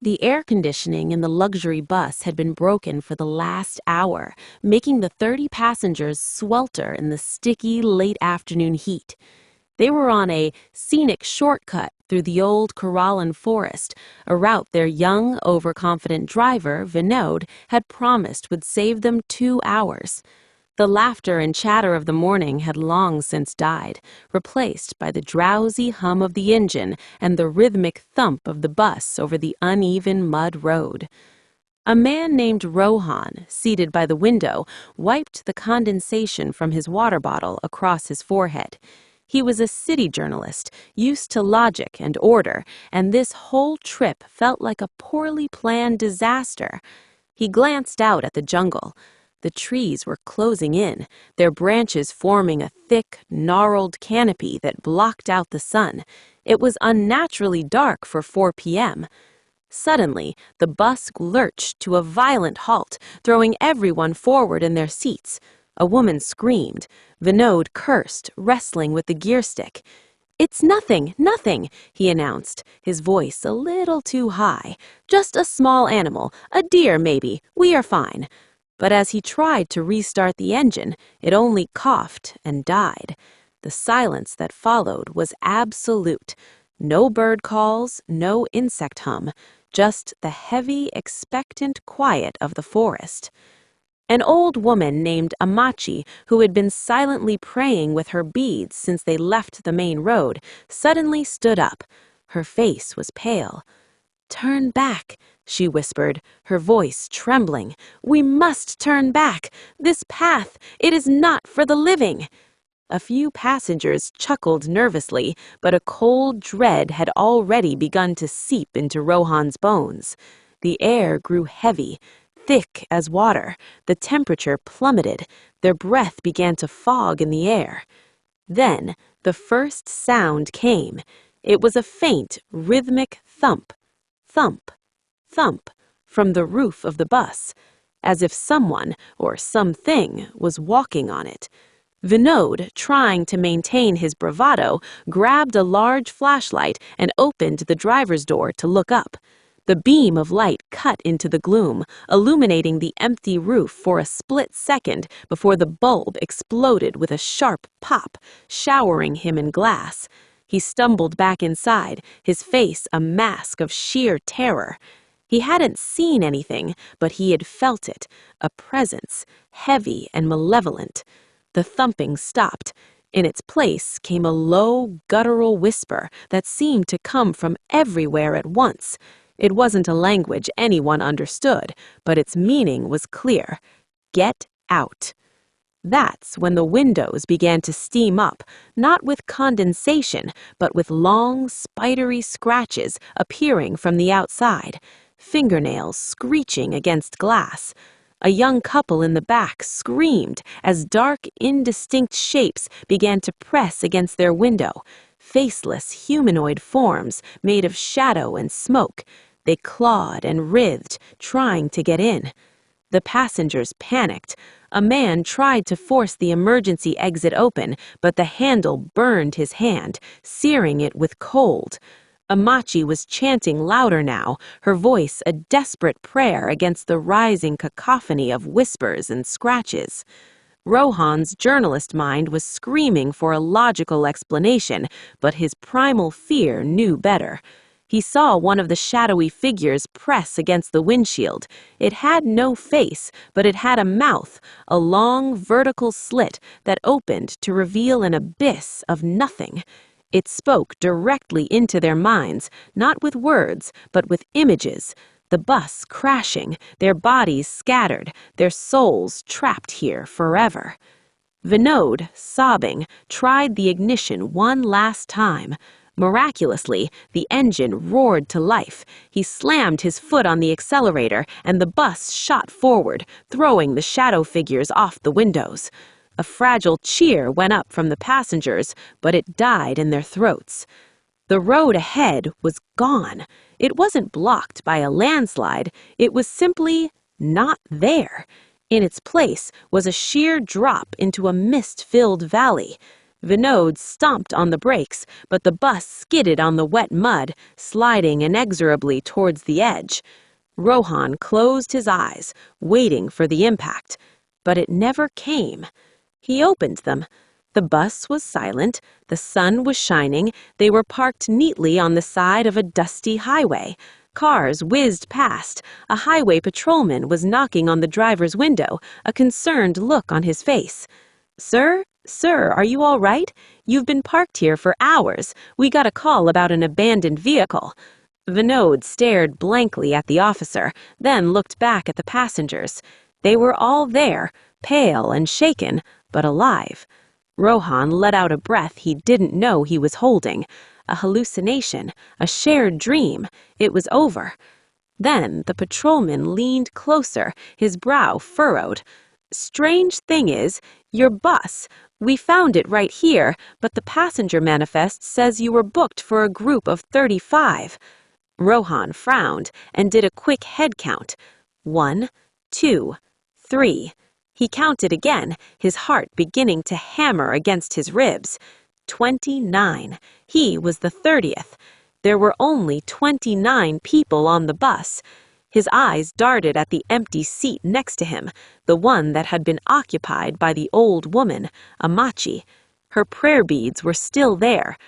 The air conditioning in the luxury bus had been broken for the last hour, making the 30 passengers swelter in the sticky, late afternoon heat. They were on a scenic shortcut through the old Corallan forest, a route their young, overconfident driver, Vinod, had promised would save them 2 hours. The laughter and chatter of the morning had long since died, replaced by the drowsy hum of the engine and the rhythmic thump of the bus over the uneven mud road. A man named Rohan, seated by the window, wiped the condensation from his water bottle across his forehead. He was a city journalist, used to logic and order, and this whole trip felt like a poorly planned disaster. He glanced out at the jungle. The trees were closing in, their branches forming a thick, gnarled canopy that blocked out the sun. It was unnaturally dark for 4 p.m. Suddenly, the bus lurched to a violent halt, throwing everyone forward in their seats. A woman screamed. Vinod cursed, wrestling with the gear stick. "It's nothing, nothing," he announced, his voice a little too high. "Just a small animal, a deer maybe. We are fine." But as he tried to restart the engine, it only coughed and died. The silence that followed was absolute. No bird calls, no insect hum, just the heavy, expectant quiet of the forest. An old woman named Amachi, who had been silently praying with her beads since they left the main road, suddenly stood up. Her face was pale. "Turn back," she whispered, her voice trembling. "We must turn back. This path, it is not for the living." A few passengers chuckled nervously, but a cold dread had already begun to seep into Rohan's bones. The air grew heavy, thick as water. The temperature plummeted. Their breath began to fog in the air. Then the first sound came. It was a faint, rhythmic thump. Thump, thump, from the roof of the bus, as if someone or something was walking on it. Vinod, trying to maintain his bravado, grabbed a large flashlight and opened the driver's door to look up. The beam of light cut into the gloom, illuminating the empty roof for a split second before the bulb exploded with a sharp pop, showering him in glass. He stumbled back inside, his face a mask of sheer terror. He hadn't seen anything, but he had felt it, a presence, heavy and malevolent. The thumping stopped. In its place came a low, guttural whisper that seemed to come from everywhere at once. It wasn't a language anyone understood, but its meaning was clear. "Get out." That's when the windows began to steam up, not with condensation, but with long, spidery scratches appearing from the outside, fingernails screeching against glass. A young couple in the back screamed as dark, indistinct shapes began to press against their window, faceless humanoid forms made of shadow and smoke. They clawed and writhed, trying to get in. The passengers panicked. A man tried to force the emergency exit open, but the handle burned his hand, searing it with cold. Amachi was chanting louder now, her voice a desperate prayer against the rising cacophony of whispers and scratches. Rohan's journalist mind was screaming for a logical explanation, but his primal fear knew better. He saw one of the shadowy figures press against the windshield. It had no face, but it had a mouth, a long vertical slit that opened to reveal an abyss of nothing. It spoke directly into their minds, not with words, but with images. The bus crashing, their bodies scattered, their souls trapped here forever. Vinod, sobbing, tried the ignition one last time. Miraculously, the engine roared to life. He slammed his foot on the accelerator, and the bus shot forward, throwing the shadow figures off the windows. A fragile cheer went up from the passengers, but it died in their throats. The road ahead was gone. It wasn't blocked by a landslide. It was simply not there. In its place was a sheer drop into a mist-filled valley. Vinod stomped on the brakes, but the bus skidded on the wet mud, sliding inexorably towards the edge. Rohan closed his eyes, waiting for the impact, but it never came. He opened them. The bus was silent, the sun was shining, they were parked neatly on the side of a dusty highway. Cars whizzed past. A highway patrolman was knocking on the driver's window, a concerned look on his face. "Sir? Sir, are you all right? You've been parked here for hours. We got a call about an abandoned vehicle." Vinod stared blankly at the officer, then looked back at the passengers. They were all there, pale and shaken, but alive. Rohan let out a breath he didn't know he was holding. A hallucination, a shared dream. It was over. Then the patrolman leaned closer, his brow furrowed. "Strange thing is, your bus. We found it right here, but the passenger manifest says you were booked for a group of 35. Rohan frowned and did a quick head count. 1, 2, 3. He counted again, his heart beginning to hammer against his ribs. 29. He was the 30th. There were only 29 people on the bus. His eyes darted at the empty seat next to him, the one that had been occupied by the old woman, Amachi. Her prayer beads were still there,